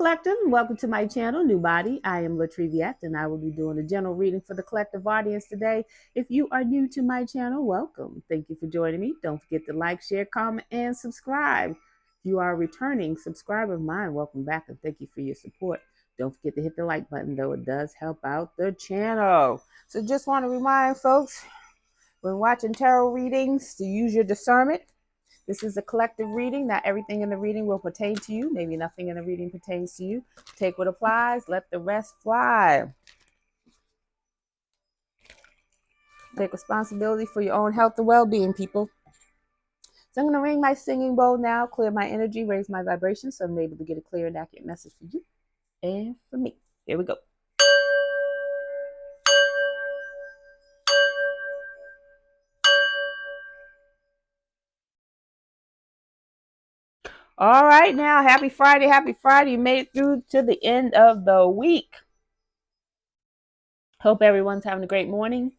Collective, and welcome to my channel, NUBODI. I am Latriviette, and I will be doing a general reading for the collective audience today. If you are new to my channel, welcome. Thank you for joining me. Don't forget to like, share, comment, and subscribe. If you are a returning subscriber of mine, welcome back, and thank you for your support. Don't forget to hit the like button, though it does help out the channel. So just want to remind folks, when watching tarot readings, to use your discernment. This is a collective reading. Not everything in the reading will pertain to you. Maybe nothing in the reading pertains to you. Take what applies. Let the rest fly. Take responsibility for your own health and well-being, people. So I'm going to ring my singing bowl now, clear my energy, raise my vibration, so I'm able to get a clear and accurate message for you and for me. Here we go. All right, now, happy Friday, happy Friday. You made it through to the end of the week. Hope everyone's having a great morning,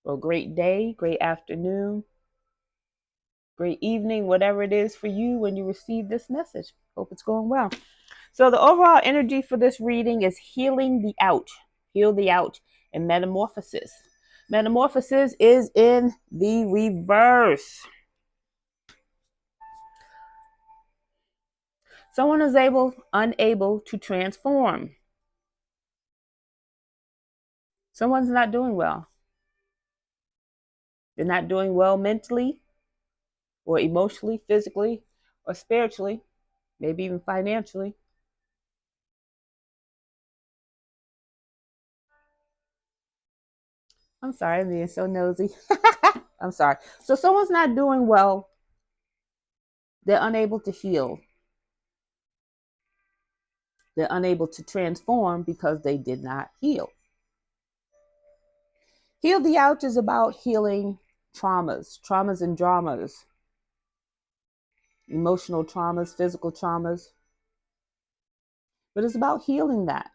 or a great day, great afternoon, great evening, whatever it is for you when you receive this message. Hope it's going well. So the overall energy for this reading is healing the ouch, heal the ouch, and metamorphosis. Metamorphosis is in the reverse. Someone is unable to transform. Someone's not doing well. They're not doing well mentally or emotionally, physically, or spiritually, maybe even financially. I'm sorry, I'm being so nosy. I'm sorry. So someone's not doing well. They're unable to heal. They're unable to transform because they did not heal. Heal the ouch is about healing traumas and dramas, emotional traumas, physical traumas. But it's about healing that.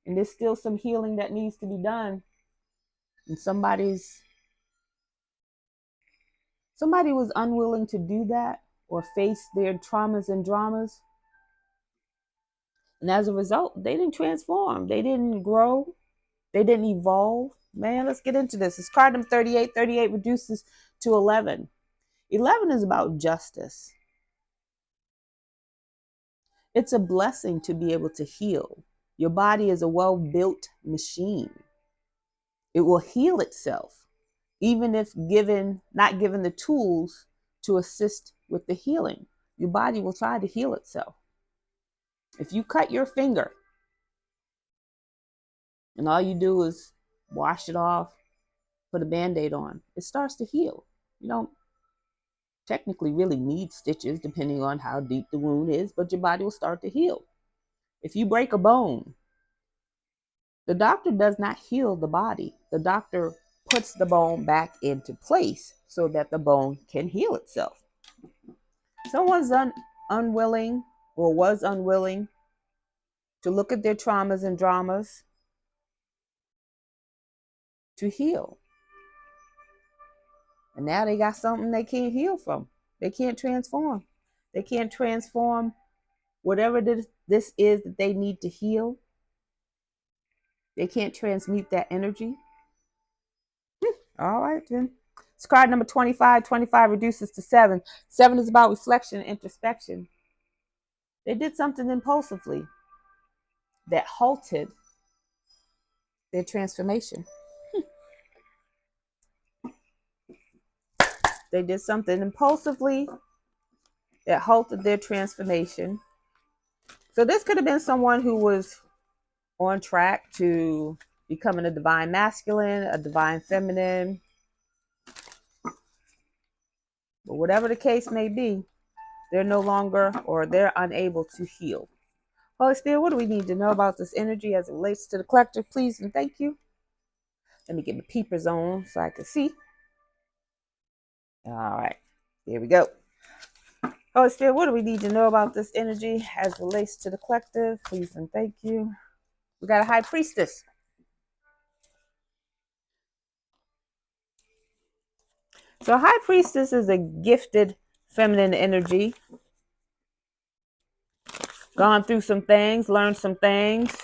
And there's still some healing that needs to be done. And somebody was unwilling to do that or face their traumas and dramas. And as a result, they didn't transform. They didn't grow. They didn't evolve. Man, let's get into this. It's card number 38. 38 reduces to 11. 11 is about justice. It's a blessing to be able to heal. Your body is a well-built machine. It will heal itself, even if not given the tools to assist with the healing. Your body will try to heal itself. If you cut your finger and all you do is wash it off, put a Band-Aid on, it starts to heal. You don't technically really need stitches depending on how deep the wound is, but your body will start to heal. If you break a bone, the doctor does not heal the body. The doctor puts the bone back into place so that the bone can heal itself. Someone's unwilling or was unwilling to look at their traumas and dramas to heal. And now they got something they can't heal from. They can't transform. They can't transform whatever this is that they need to heal. They can't transmute that energy. All right, then. It's card number 25. 25 reduces to 7. 7 is about reflection and introspection. They did something impulsively that halted their transformation. They did something impulsively that halted their transformation. So this could have been someone who was on track to becoming a divine masculine, a divine feminine. But whatever the case may be, they're no longer, or they're unable to heal. Holy Spirit, what do we need to know about this energy as it relates to the collective, please and thank you. Let me get my peepers on so I can see. All right, here we go. Holy Spirit, what do we need to know about this energy as it relates to the collective, please and thank you. We got a high priestess. So high priestess is a gifted feminine energy. Gone through some things, learned some things,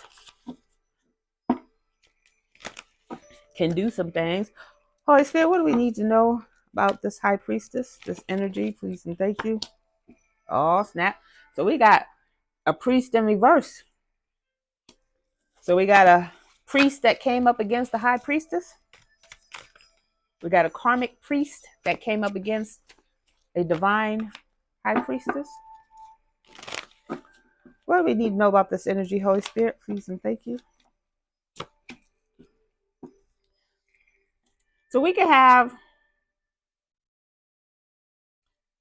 can do some things. Holy Spirit, what do we need to know about this high priestess, this energy? Please and thank you. Oh, snap. So we got a priest in reverse. So we got a priest that came up against the high priestess. We got a karmic priest that came up against a divine high priestess. What do we need to know about this energy, Holy Spirit? Please and thank you. So we got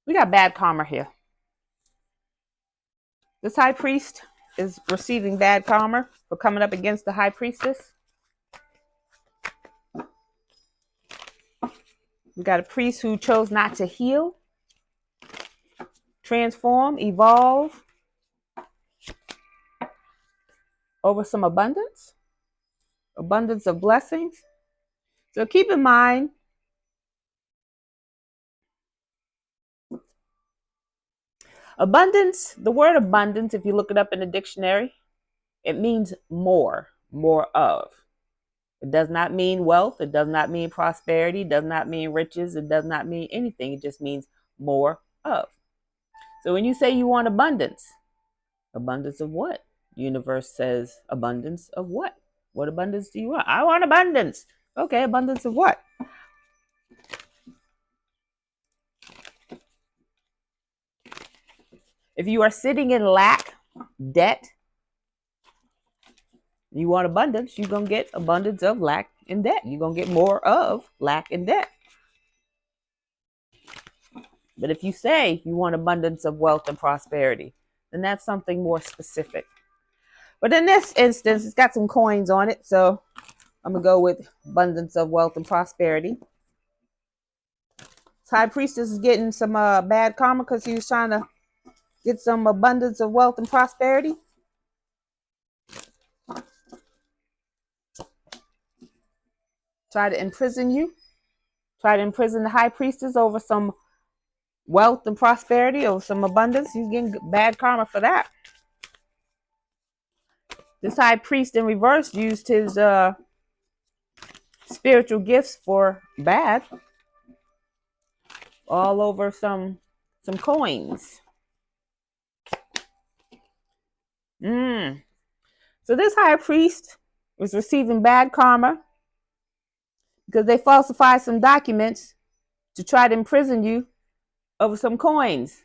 bad karma here. This high priest is receiving bad karma for coming up against the high priestess. We got a priest who chose not to heal, transform, evolve over some abundance of blessings. So keep in mind, abundance, the word abundance, if you look it up in the dictionary, it means more of. It does not mean wealth. It does not mean prosperity. It does not mean riches. It does not mean anything. It just means more of. So when you say you want abundance of what? The universe says abundance of what? What abundance do you want? I want abundance. Okay, abundance of what? If you are sitting in lack, debt, you want abundance, you're going to get abundance of lack and debt. You're going to get more of lack and debt. But if you say you want abundance of wealth and prosperity, then that's something more specific. But in this instance, it's got some coins on it. So I'm going to go with abundance of wealth and prosperity. This high priestess is getting some bad karma because he was trying to get some abundance of wealth and prosperity. Try to imprison you. Try to imprison the high priestess over some wealth and prosperity, over some abundance. He's getting bad karma for that. This high priest in reverse used his spiritual gifts for bad, all over some coins. So this high priest was receiving bad karma because they falsified some documents to try to imprison you over some coins.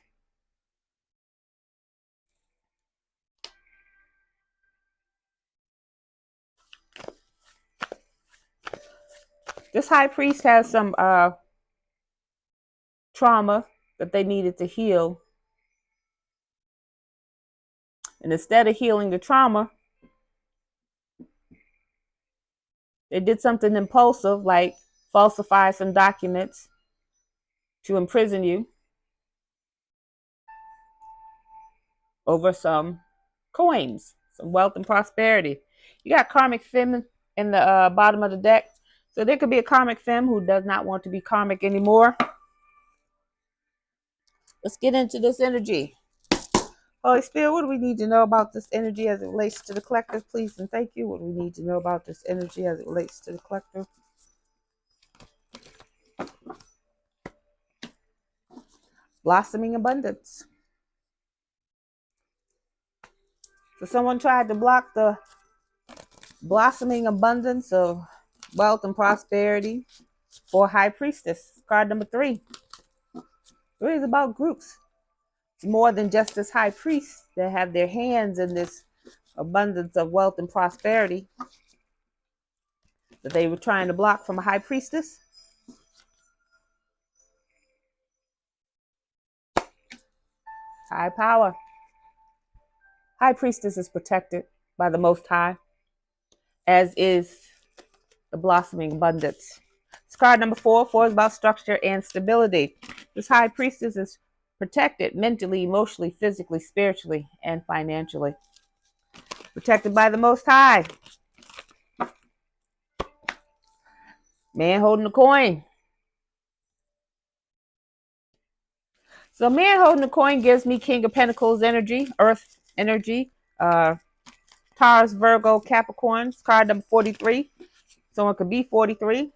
This high priest has some trauma that they needed to heal. And instead of healing the trauma, they did something impulsive like falsify some documents to imprison you over some coins, some wealth and prosperity. You got karmic femme in the bottom of the deck. So there could be a karmic femme who does not want to be karmic anymore. Let's get into this energy. Holy Spirit, what do we need to know about this energy as it relates to the collective? Please and thank you. What do we need to know about this energy as it relates to the collective? Blossoming abundance. So someone tried to block the blossoming abundance of wealth and prosperity for high priestess. Card number 3. 3 is about groups. It's more than just this high priest that have their hands in this abundance of wealth and prosperity that they were trying to block from a high priestess. High power. High priestess is protected by the Most High, as is the blossoming abundance. It's card number 4. 4 is about structure and stability. This high priestess is protected mentally, emotionally, physically, spiritually, and financially. Protected by the Most High. Man holding the coin. So man holding the coin gives me King of Pentacles energy, earth energy. Taurus, Virgo, Capricorn, card number 43. Someone could be 43.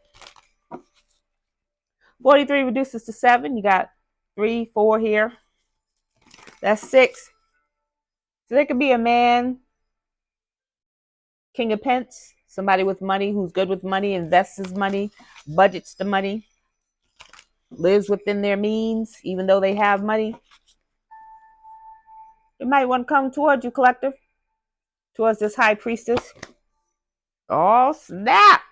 43 reduces to 7. You got 3, 4 here. That's 6. So there could be a man, King of Pence, somebody with money who's good with money, invests his money, budgets the money, lives within their means, even though they have money. They might want to come towards you, collective, towards this high priestess. Oh, snap.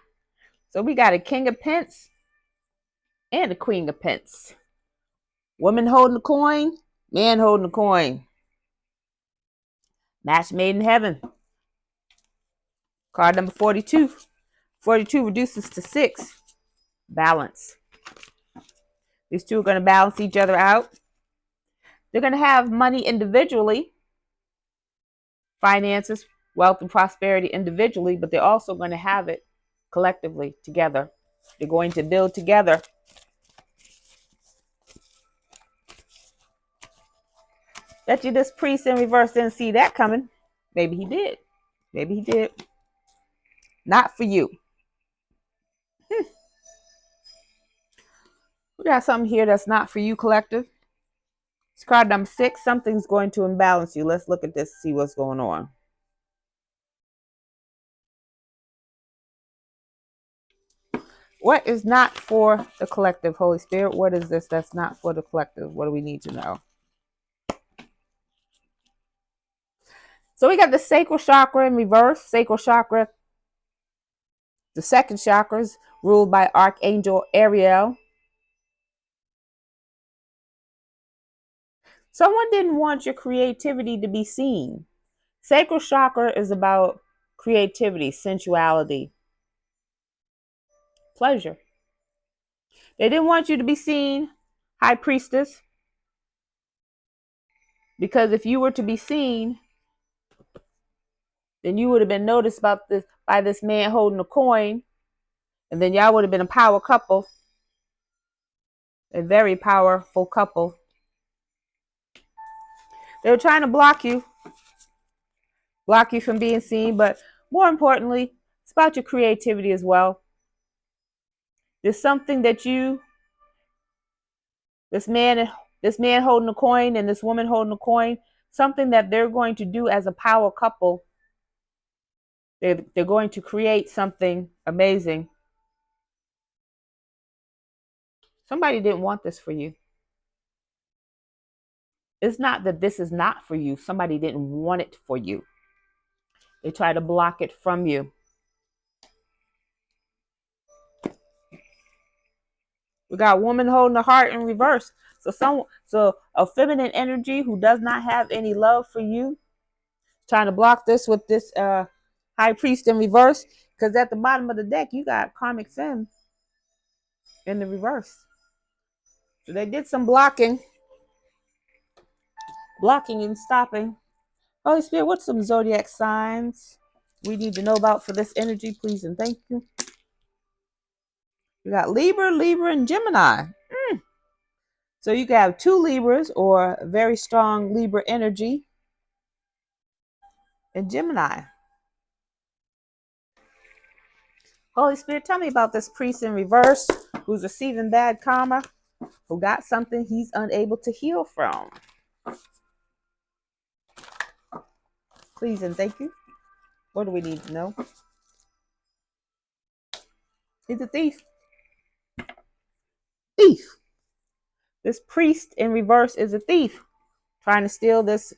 So we got a King of Pence and a Queen of Pence. Woman holding the coin, man holding the coin. Match made in heaven. Card number 42. 42 reduces to 6. Balance. These two are going to balance each other out. They're going to have money individually, finances, wealth, and prosperity individually, but they're also going to have it collectively together. They're going to build together. Bet you this priest in reverse didn't see that coming. Maybe he did. Maybe he did. Not for you. We got something here that's not for you, collective. It's card number 6. Something's going to imbalance you. Let's look at this, see what's going on. What is not for the collective, Holy Spirit? What is this that's not for the collective? What do we need to know? So we got the sacral chakra in reverse. Sacral chakra, the second chakra, is ruled by Archangel Ariel. Someone didn't want your creativity to be seen. Sacral chakra is about creativity, sensuality, pleasure. They didn't want you to be seen, high priestess, because if you were to be seen, then you would have been noticed by this man holding a coin, and then y'all would have been a power couple, a very powerful couple. They were trying to block you from being seen, but more importantly, it's about your creativity as well. There's something that this man holding a coin and this woman holding a coin, something that they're going to do as a power couple. They're going to create something amazing. Somebody didn't want this for you. It's not that this is not for you. Somebody didn't want it for you. They try to block it from you. We got woman holding the heart in reverse. So a feminine energy who does not have any love for you, trying to block this with this high priest in reverse. Because at the bottom of the deck, you got karmic femme in the reverse. So they did some blocking and stopping. Holy Spirit, what's some zodiac signs we need to know about for this energy, please and thank you? We got Libra, and Gemini. So you can have 2 Libras or very strong Libra energy and Gemini. Holy Spirit, tell me about this priest in reverse who's receiving bad karma, who got something he's unable to heal from. Please and thank you. What do we need to know? He's a thief. Thief. This priest in reverse is a thief, trying to steal this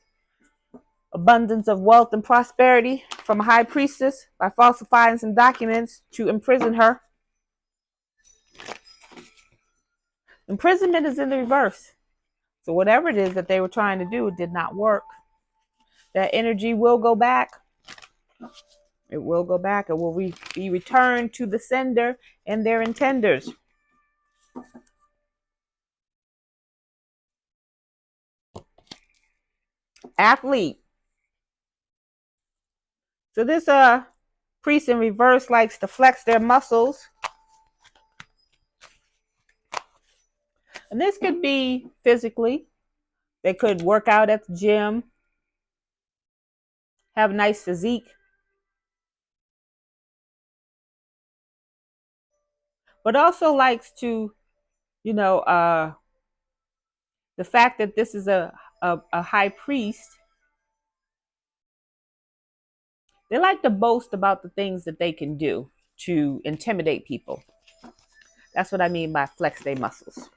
abundance of wealth and prosperity from a high priestess by falsifying some documents to imprison her. Imprisonment is in the reverse. So whatever it is that they were trying to do, it did not work. That energy will go back. It will go back. It will be returned to the sender and their intenders. Athlete. So this priest in reverse likes to flex their muscles. And this could be physically. They could work out at the gym. have a nice physique, but also likes to, you know, the fact that this is a high priest, they like to boast about the things that they can do to intimidate people. That's what I mean by flex their muscles.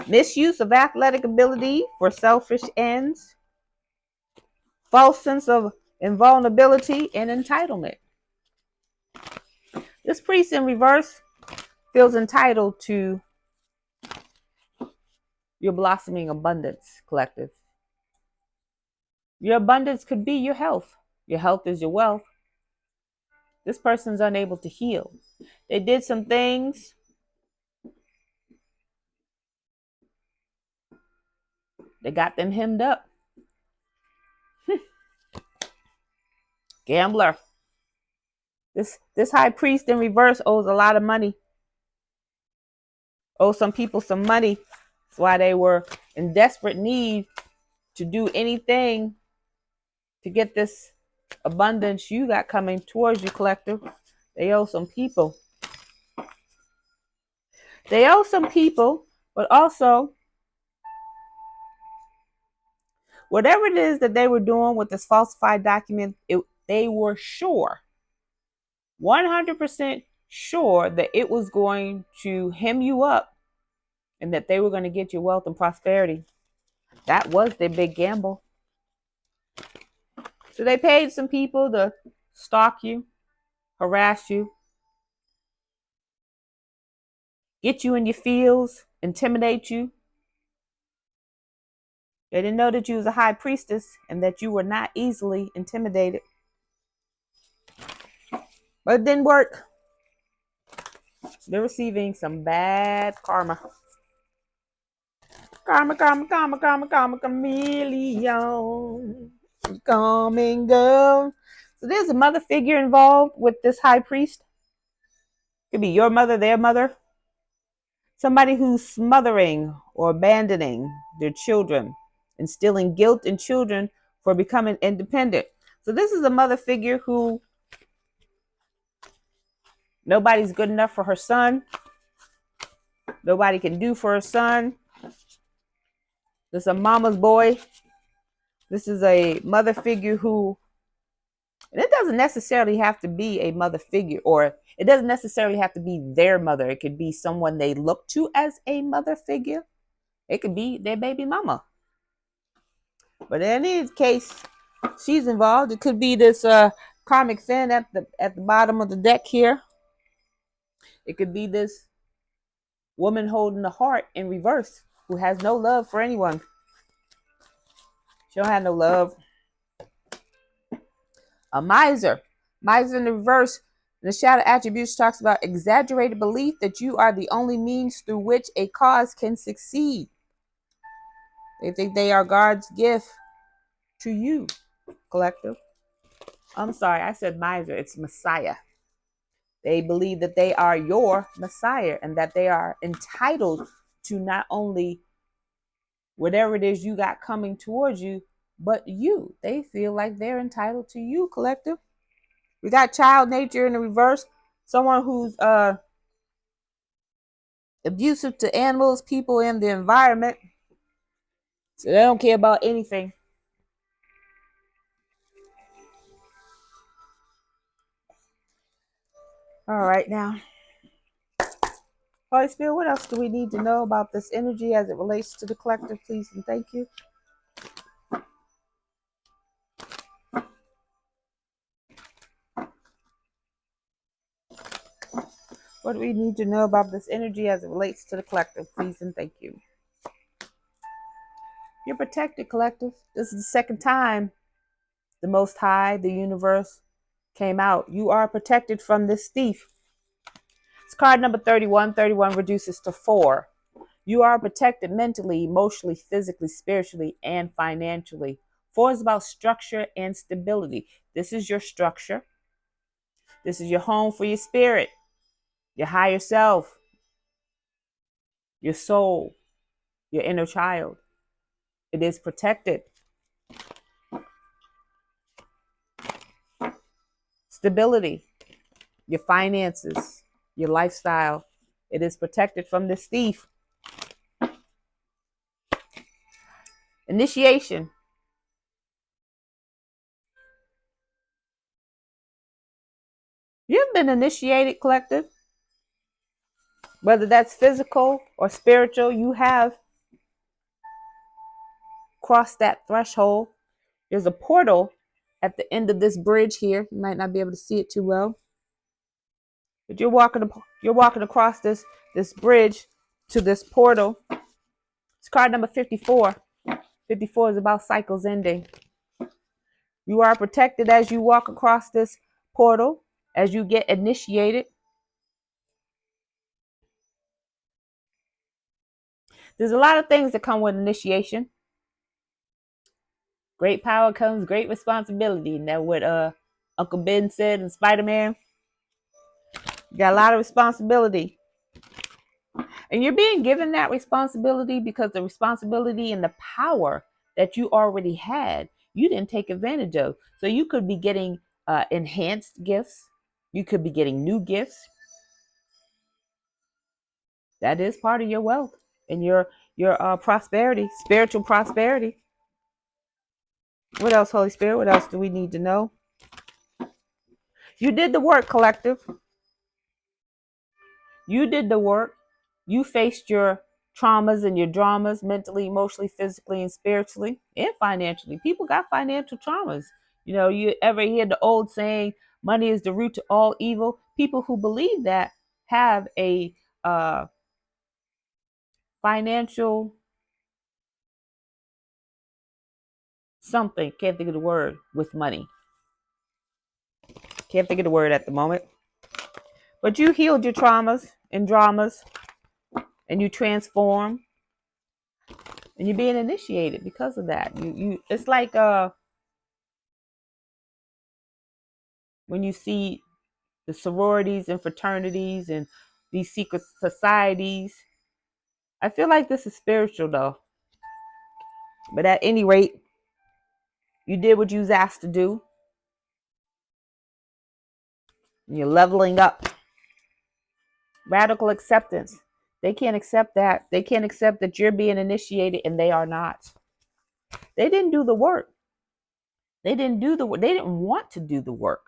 Misuse of athletic ability for selfish ends, false sense of invulnerability and entitlement. This priest in reverse feels entitled to your blossoming abundance, collective. Your abundance could be your health. Your health is your wealth. This person's unable to heal. They did some things. They got them hemmed up. Gambler. This high priest in reverse owes a lot of money. Owes some people some money. That's why they were in desperate need to do anything to get this abundance you got coming towards you, collective. They owe some people. They owe some people, but also whatever it is that they were doing with this falsified document, they were sure, 100% sure that it was going to hem you up and that they were going to get you wealth and prosperity. That was their big gamble. So they paid some people to stalk you, harass you, get you in your fields, intimidate you. They didn't know that you was a high priestess and that you were not easily intimidated. But it didn't work. They're receiving some bad karma. Karma, karma, karma, karma, karma, chameleon. Come and go. So there's a mother figure involved with this high priest. Could be your mother, their mother. Somebody who's smothering or abandoning their children, instilling guilt in children for becoming independent. So this is a mother figure who nobody's good enough for her son. Nobody can do for her son. This is a mama's boy. This is a mother figure who, and it doesn't necessarily have to be a mother figure, or it doesn't necessarily have to be their mother. It could be someone they look to as a mother figure. It could be their baby mama. But in any case, she's involved. It could be this karmic fin at the bottom of the deck here. It could be this woman holding the heart in reverse who has no love for anyone. She don't have no love. A miser. Miser in the reverse. The shadow attributes talks about exaggerated belief that you are the only means through which a cause can succeed. They think they are God's gift to you, collective. I'm sorry, I said miser. It's Messiah. They believe that they are your Messiah and that they are entitled to not only whatever it is you got coming towards you, but you. They feel like they're entitled to you, collective. We got child nature in the reverse. Someone who's abusive to animals, people, and the environment. So they don't care about anything. All right, now. Holy Spirit, what else do we need to know about this energy as it relates to the collective, please and thank you? What do we need to know about this energy as it relates to the collective, please and thank you? You're protected, collective. This is the second time the Most High, the universe, came out. You are protected from this thief. It's card number 31. 31 reduces to 4. You are protected mentally, emotionally, physically, spiritually, and financially. 4 is about structure and stability. This is your structure. This is your home for your spirit, your higher self, your soul, your inner child. It is protected. stability, your finances, your lifestyle. It is protected from this thief. Initiation. You've been initiated, collective. Whether that's physical or spiritual, you have crossed that threshold. There's a portal at the end of this bridge here. You might not be able to see it too well, but you're walking across this bridge to this portal. It's card number 54. 54 is about cycles ending. You are protected as you walk across this portal, as you get initiated. There's a lot of things that come with initiation. Great power comes great responsibility. And that what Uncle Ben said in Spider-Man. You got a lot of responsibility. And you're being given that responsibility because the responsibility and the power that you already had, you didn't take advantage of. So you could be getting enhanced gifts. You could be getting new gifts. That is part of your wealth and your prosperity, spiritual prosperity. What else, Holy Spirit? What else do we need to know? You did the work, collective. You did the work. You faced your traumas and your dramas mentally, emotionally, physically, and spiritually, and financially. People got financial traumas. You ever hear the old saying, money is the root to all evil? People who believe that have a financial something, can't think of the word, with money. Can't think of the word at the moment. But you healed your traumas and dramas, and you transform, and you're being initiated because of that. It's like when you see the sororities and fraternities and these secret societies. I feel like this is spiritual though. But at any rate, you did what you was asked to do. And you're leveling up. Radical acceptance. They can't accept that. They can't accept that you're being initiated and they are not. They didn't do the work. They didn't do the work. They didn't want to do the work.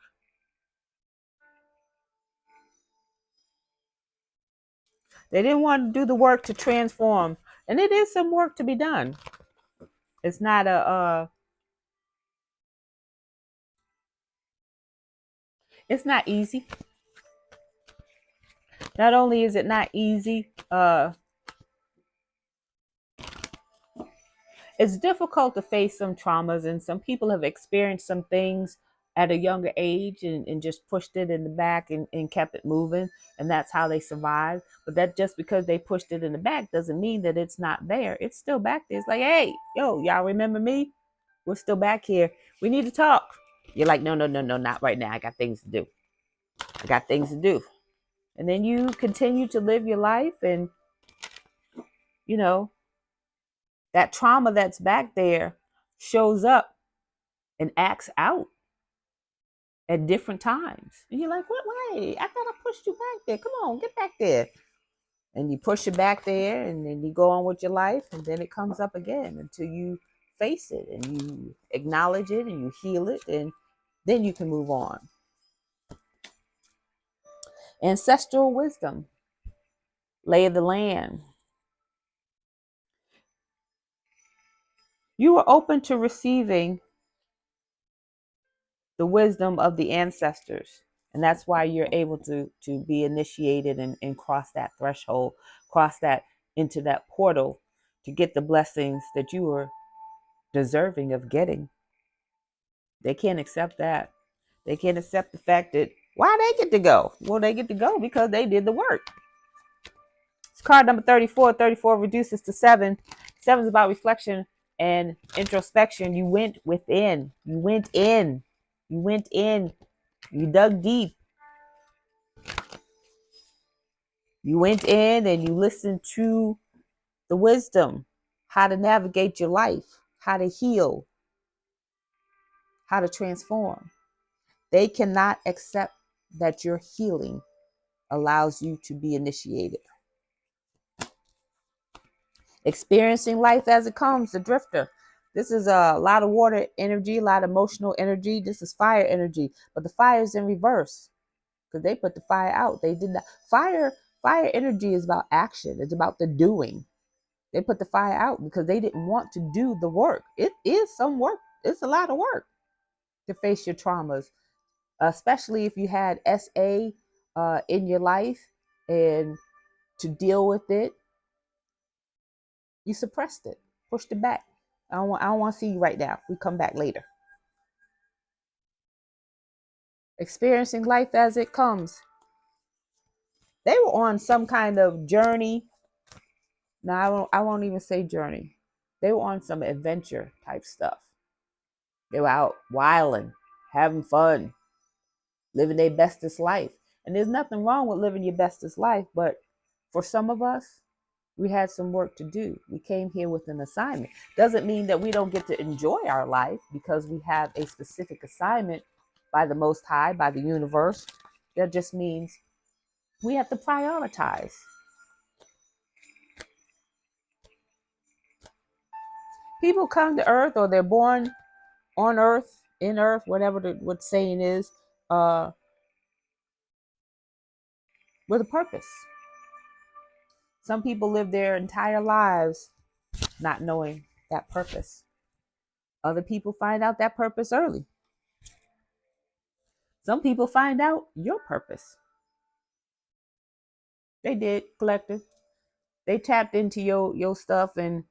They didn't want to do the work to transform. And it is some work to be done. It's not it's not easy. Not only is it not easy, it's difficult to face some traumas, and some people have experienced some things at a younger age and just pushed it in the back and kept it moving, and that's how they survived. But that just because they pushed it in the back doesn't mean that it's not there. It's still back there. It's like, hey, yo, y'all remember me? We're still back here. We need to talk. You're like, no, no, no, no, not right now. I got things to do. I got things to do. And then you continue to live your life, and you know that trauma that's back there shows up and acts out at different times. And you're like, what way? I thought I pushed you back there. Come on, get back there. And you push it back there, and then you go on with your life, and then it comes up again until you face it and you acknowledge it and you heal it, and then you can move on. Ancestral wisdom, lay of the land. You are open to receiving the wisdom of the ancestors. And that's why you're able to be initiated and cross that threshold, cross that into that portal to get the blessings that you are deserving of getting. They can't accept that. They can't accept the fact that why they get to go. Well, they get to go because they did the work. It's card number 34. 34 reduces to 7. 7 is about reflection and introspection. You went within. You went in. You went in. You dug deep. You went in and you listened to the wisdom, how to navigate your life, how to heal, how to transform. They cannot accept that your healing allows you to be initiated. Experiencing life as it comes, the drifter. This is a lot of water energy, a lot of emotional energy. This is fire energy, but the fire is in reverse because they put the fire out. They did not. Fire energy is about action. It's about the doing. They put the fire out because they didn't want to do the work. It is some work. It's a lot of work to face your traumas, especially if you had SA in your life and to deal with it, you suppressed it, pushed it back. I don't want to see you right now. We come back later. Experiencing life as it comes. They were on some kind of journey. No, I won't even say journey. They were on some adventure type stuff. They were out wilding, having fun, living their bestest life. And there's nothing wrong with living your bestest life, but for some of us, we had some work to do. We came here with an assignment. Doesn't mean that we don't get to enjoy our life because we have a specific assignment by the Most High, by the universe. That just means we have to prioritize. People come to earth, or they're born on earth, in earth, whatever what saying is, with a purpose. Some people live their entire lives not knowing that purpose. Other people find out that purpose early. Some people find out your purpose. They did, collective. They tapped into your stuff and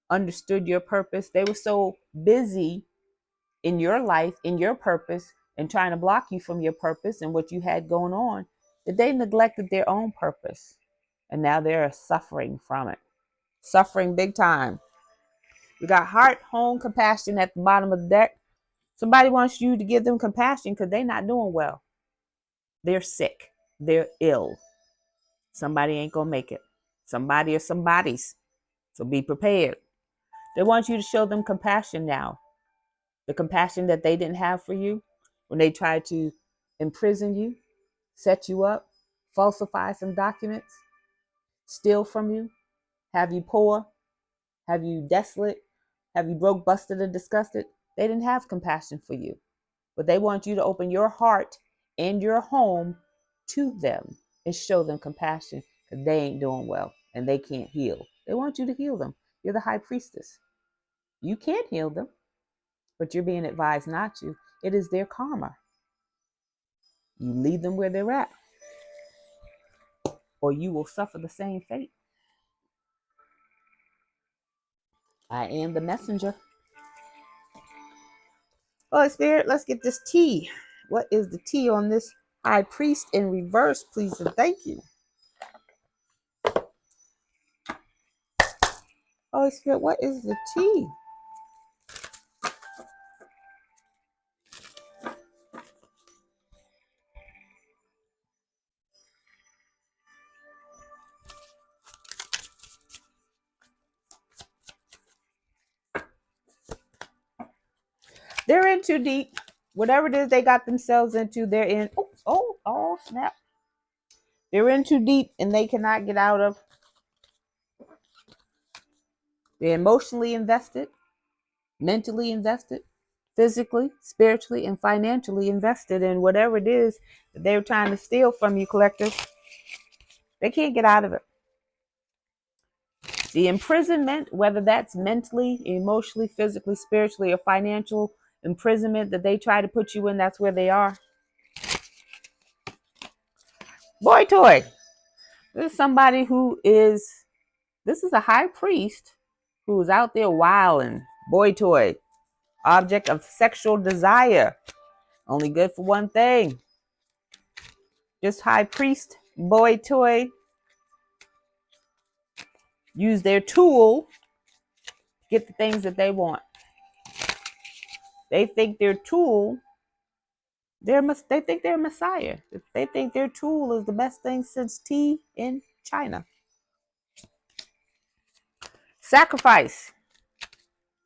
understood your purpose. They were so busy in your life, in your purpose, and trying to block you from your purpose and what you had going on, that they neglected their own purpose. And now they're suffering from it. Suffering big time. We got heart, home, compassion at the bottom of the deck. Somebody wants you to give them compassion because they're not doing well. They're sick. They're ill. Somebody ain't going to make it. Somebody or somebody's. So be prepared. They want you to show them compassion now. The compassion that they didn't have for you when they tried to imprison you, set you up, falsify some documents, steal from you, have you poor, have you desolate, have you broke, busted, and disgusted. They didn't have compassion for you. But they want you to open your heart and your home to them and show them compassion because they ain't doing well and they can't heal. They want you to heal them. You're the high priestess. You can't heal them, but you're being advised not to. It is their karma. You leave them where they're at, or you will suffer the same fate. I am the messenger. Holy Spirit, let's get this tea. What is the tea on this high priest in reverse, please and thank you? Holy Spirit, what is the tea? They're in too deep. Whatever it is they got themselves into, they're in. Oh, snap. They're in too deep and they cannot get out of. They're emotionally invested, mentally invested, physically, spiritually, and financially invested in whatever it is that they're trying to steal from you, collective. They can't get out of it. The imprisonment, whether that's mentally, emotionally, physically, spiritually, or financial imprisonment that they try to put you in, that's where they are. Boy toy. This is somebody this is a high priest who's out there wilding. Boy toy. Object of sexual desire. Only good for one thing. This high priest, boy toy, use their tool to get the things that they want. They think their tool, they think they're a messiah. They think their tool is the best thing since tea in China. Sacrifice.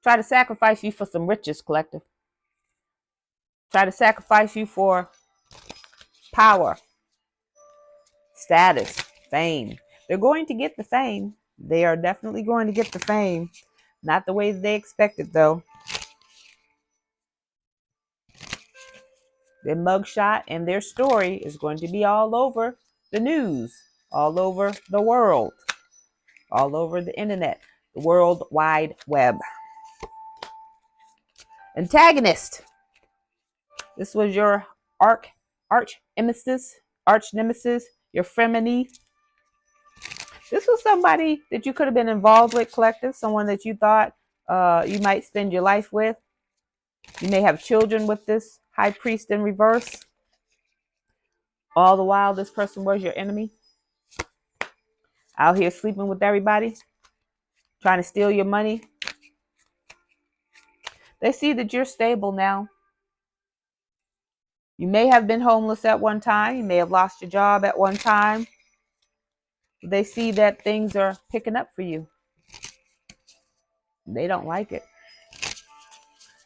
Try to sacrifice you for some riches, collective. Try to sacrifice you for power, status, fame. They're going to get the fame. They are definitely going to get the fame. Not the way they expected, though. Their mugshot and their story is going to be all over the news, all over the world, all over the internet, the World Wide Web. Antagonist. This was your arch nemesis, your frenemy. This was somebody that you could have been involved with, collective, someone that you thought you might spend your life with. You may have children with this high priest in reverse. All the while, this person was your enemy. Out here sleeping with everybody, trying to steal your money. They see that you're stable now. You may have been homeless at one time. You may have lost your job at one time. They see that things are picking up for you. They don't like it.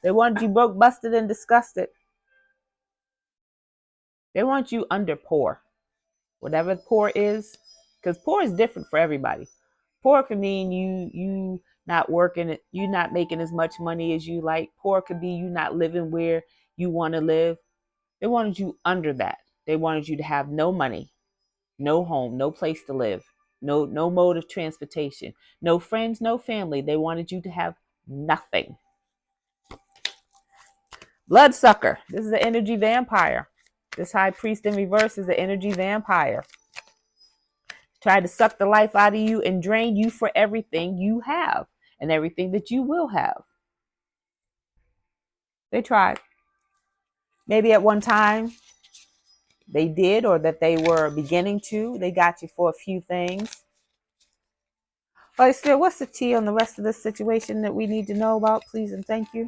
They want you broke, busted, and disgusted. They want you under poor. Whatever poor is, because poor is different for everybody. Poor can mean you not working, you not making as much money as you like. Poor could be you not living where you want to live. They wanted you under that. They wanted you to have no money, no home, no place to live, no mode of transportation, no friends, no family. They wanted you to have nothing. Bloodsucker. This is an energy vampire. This high priest in reverse is an energy vampire. Try to suck the life out of you and drain you for everything you have and everything that you will have. They tried. Maybe at one time they did, or that they were beginning to. They got you for a few things. Holy Spirit, what's the tea on the rest of this situation that we need to know about, please and thank you?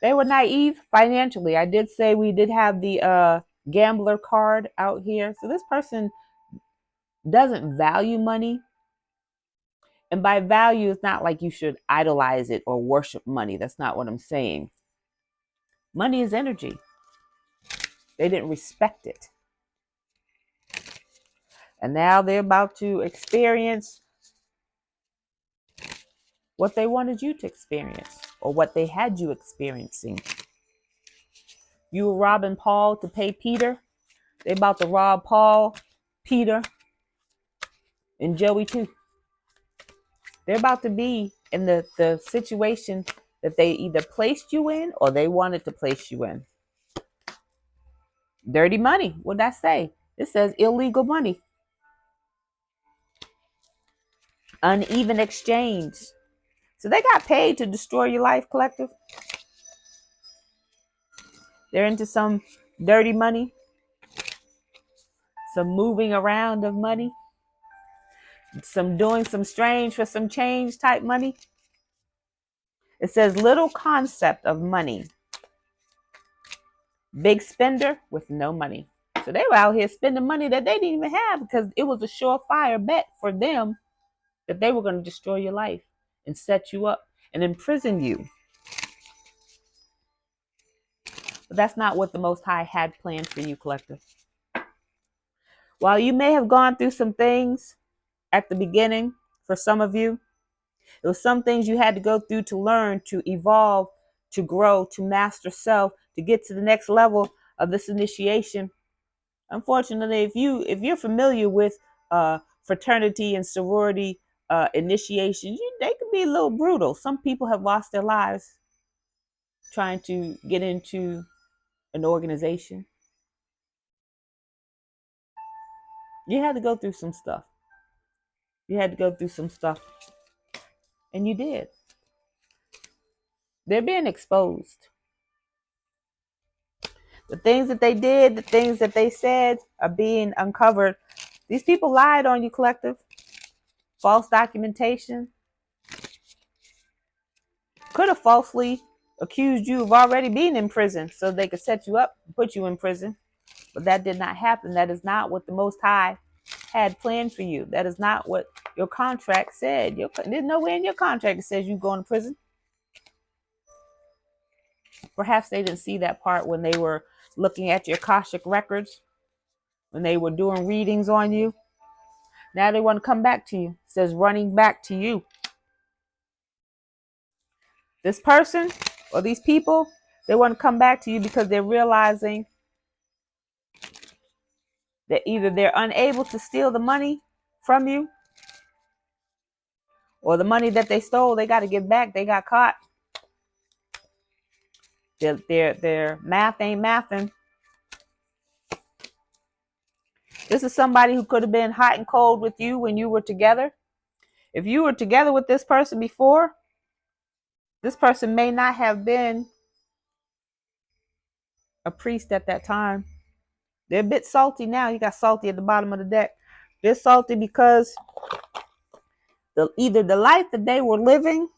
They were naive financially. I did say we did have the gambler card out here. So this person doesn't value money. And by value, it's not like you should idolize it or worship money. That's not what I'm saying. Money is energy. They didn't respect it. And now they're about to experience what they wanted you to experience, or what they had you experiencing. You were robbing Paul to pay Peter. They about to rob Paul, Peter, and Joey too. They're about to be in the situation that they either placed you in or they wanted to place you in. Dirty money. What did I say? It says illegal money. Uneven exchange. So they got paid to destroy your life, collective. They're into some dirty money, some moving around of money, some doing some strange for some change type money. It says little concept of money. Big spender with no money. So they were out here spending money that they didn't even have because it was a surefire bet for them that they were going to destroy your life and set you up and imprison you. But that's not what the Most High had planned for you, collective. While you may have gone through some things at the beginning, for some of you, it was some things you had to go through to learn, to evolve, to grow, to master self, to get to the next level of this initiation. Unfortunately, if you're familiar with fraternity and sorority initiations, they can be a little brutal. Some people have lost their lives trying to get into an organization. You had to go through some stuff. You had to go through some stuff. And you did. They're being exposed. The things that they did, the things that they said are being uncovered. These people lied on you, collective. False documentation. Could have falsely accused you of already being in prison so they could set you up and put you in prison. But that did not happen. That is not what the Most High had planned for you. That is not what Your contract said, there's nowhere in your contract that says you're going to prison. Perhaps they didn't see that part when they were looking at your Akashic records, when they were doing readings on you. Now they want to come back to you. It says running back to you. This person or these people, they want to come back to you because they're realizing that either they're unable to steal the money from you, or the money that they stole, they got to give back. They got caught. Their math ain't mathing. This is somebody who could have been hot and cold with you when you were together. If you were together with this person before, this person may not have been a priest at that time. They're a bit salty now. You got salty at the bottom of the deck. They're salty because either the life that they were living,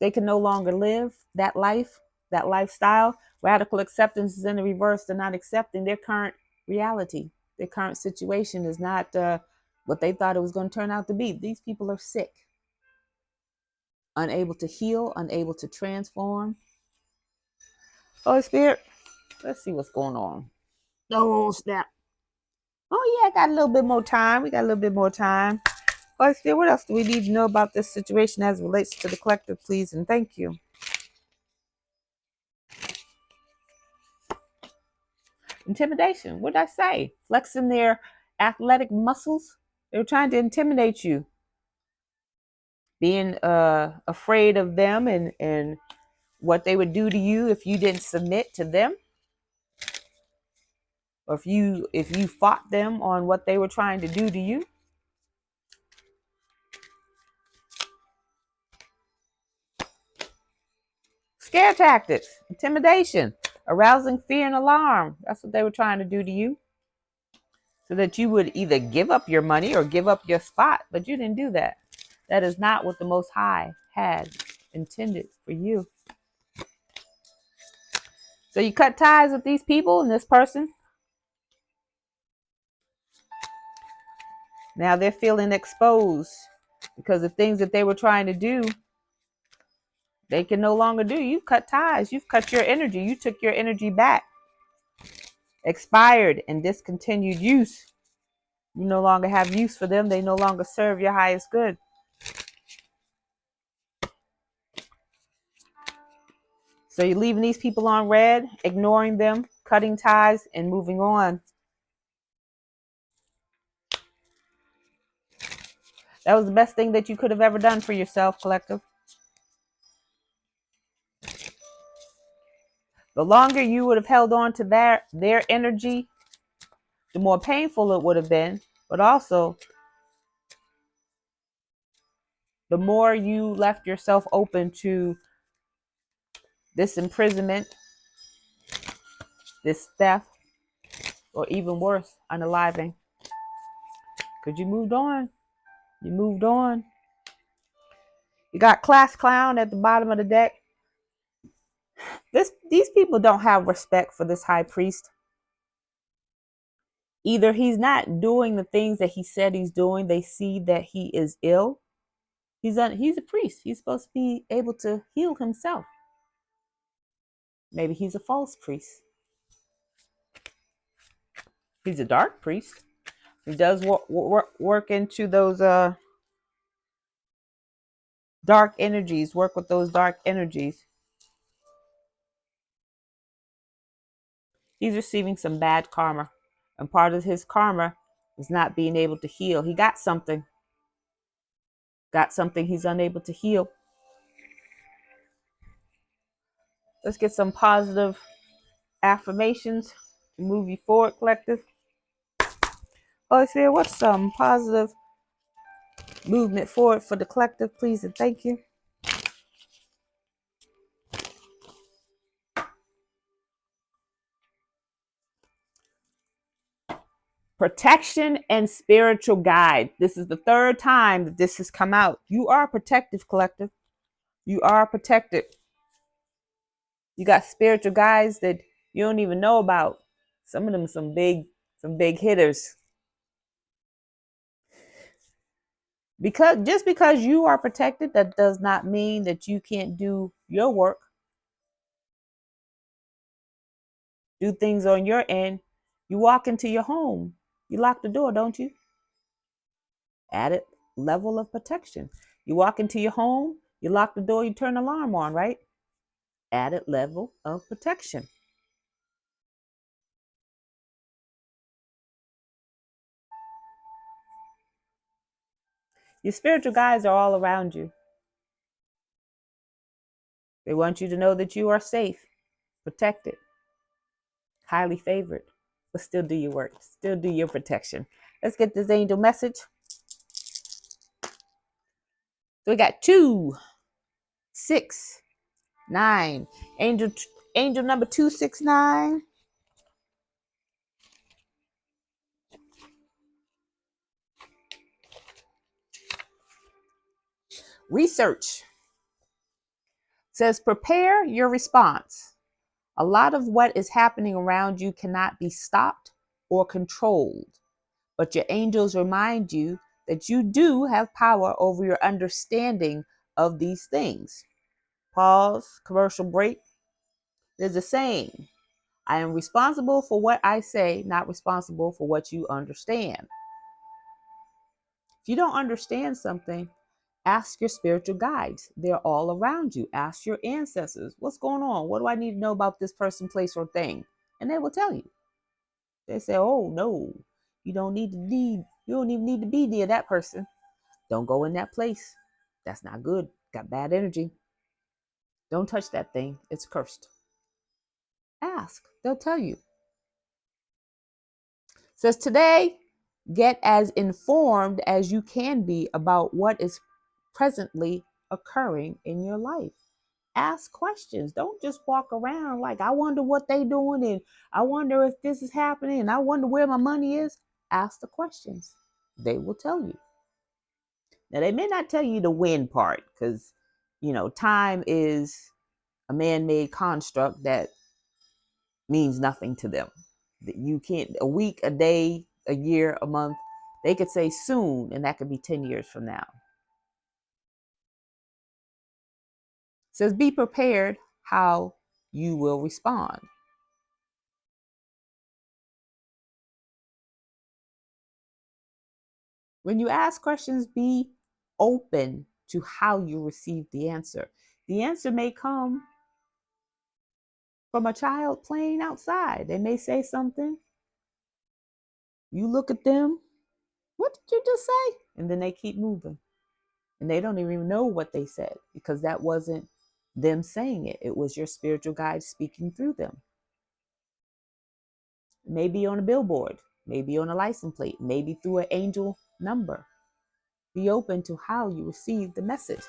they can no longer live that life, that lifestyle. Radical acceptance is in the reverse. They're not accepting their current reality. Their current situation is not what they thought it was going to turn out to be. These people are sick, unable to heal, unable to transform. Holy Spirit, let's see what's going on. Oh, snap. Oh, yeah, I got a little bit more time. We got a little bit more time. Holy Spirit, what else do we need to know about this situation as it relates to the collective, please? And thank you. Intimidation. What did I say? Flexing their athletic muscles. They were trying to intimidate you. Being afraid of them and what they would do to you if you didn't submit to them. Or if you fought them on what they were trying to do to you. Scare tactics, intimidation, arousing fear and alarm. That's what they were trying to do to you. So that you would either give up your money or give up your spot. But you didn't do that. That is not what the Most High had intended for you. So you cut ties with these people and this person. Now they're feeling exposed because the things that they were trying to do, they can no longer do. You've cut ties. You've cut your energy. You took your energy back. Expired and discontinued use. You no longer have use for them. They no longer serve your highest good. So you're leaving these people on red, ignoring them, cutting ties, and moving on. That was the best thing that you could have ever done for yourself, collective. The longer you would have held on to their energy, the more painful it would have been. But also, the more you left yourself open to this imprisonment, this theft, or even worse, unaliving. Because you moved on. You moved on. You got class clown at the bottom of the deck. These people don't have respect for this high priest. Either he's not doing the things that he said he's doing. They see that he is ill. He's a priest. He's supposed to be able to heal himself. Maybe he's a false priest. He's a dark priest. He does work into those dark energies. Work with those dark energies. He's receiving some bad karma. And part of his karma is not being able to heal. He got something. Got something he's unable to heal. Let's get some positive affirmations to move you forward, collective. Holy Spirit, what's some positive movement forward for the collective, please and thank you. Protection and spiritual guide. This is the third time that this has come out. You are protective, collective. You are protected. You got spiritual guides that you don't even know about. Some of them some big hitters. Because you are protected, that does not mean that you can't do your work, do things on your end. You walk into your home, you lock the door, don't you? Added level of protection. You walk into your home, you lock the door, you turn the alarm on, right? Added level of protection. Your spiritual guides are all around you. They want you to know that you are safe, protected, highly favored, but still do your work, still do your protection. Let's get this angel message. So we got 2, 6, 9. Angel number 269. Research says prepare your response. A lot of what is happening around you cannot be stopped or controlled, but your angels remind you that you do have power over your understanding of these things. Pause, commercial break. There's a saying, I am responsible for what I say, not responsible for what you understand. If you don't understand something, ask your spiritual guides. They're all around you. Ask your ancestors, what's going on? What do I need to know about this person, place, or thing? And they will tell you. They say, oh no, you don't even need to be near that person. Don't go in that place. That's not good. Got bad energy. Don't touch that thing. It's cursed. Ask. They'll tell you. Says today, get as informed as you can be about what is presently occurring in your life. Ask questions. Don't just walk around like, I wonder what they doing and I wonder if this is happening and I wonder where my money is. Ask the questions. They will tell you. Now, they may not tell you the when part because, time is a man-made construct that means nothing to them. That you can't, a week, a day, a year, a month, they could say soon, and that could be 10 years from now. It says be prepared how you will respond. When you ask questions, be open to how you receive the answer. The answer may come from a child playing outside. They may say something. You look at them. What did you just say? And then they keep moving. And they don't even know what they said because that wasn't them saying it. It was your spiritual guide speaking through them. Maybe on a billboard, maybe on a license plate, maybe through an angel number. Be open to how you receive the message.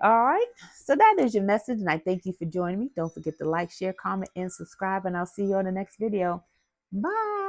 All right. So that is your message. And I thank you for joining me. Don't forget to like, share, comment, and subscribe. And I'll see you on the next video. Bye.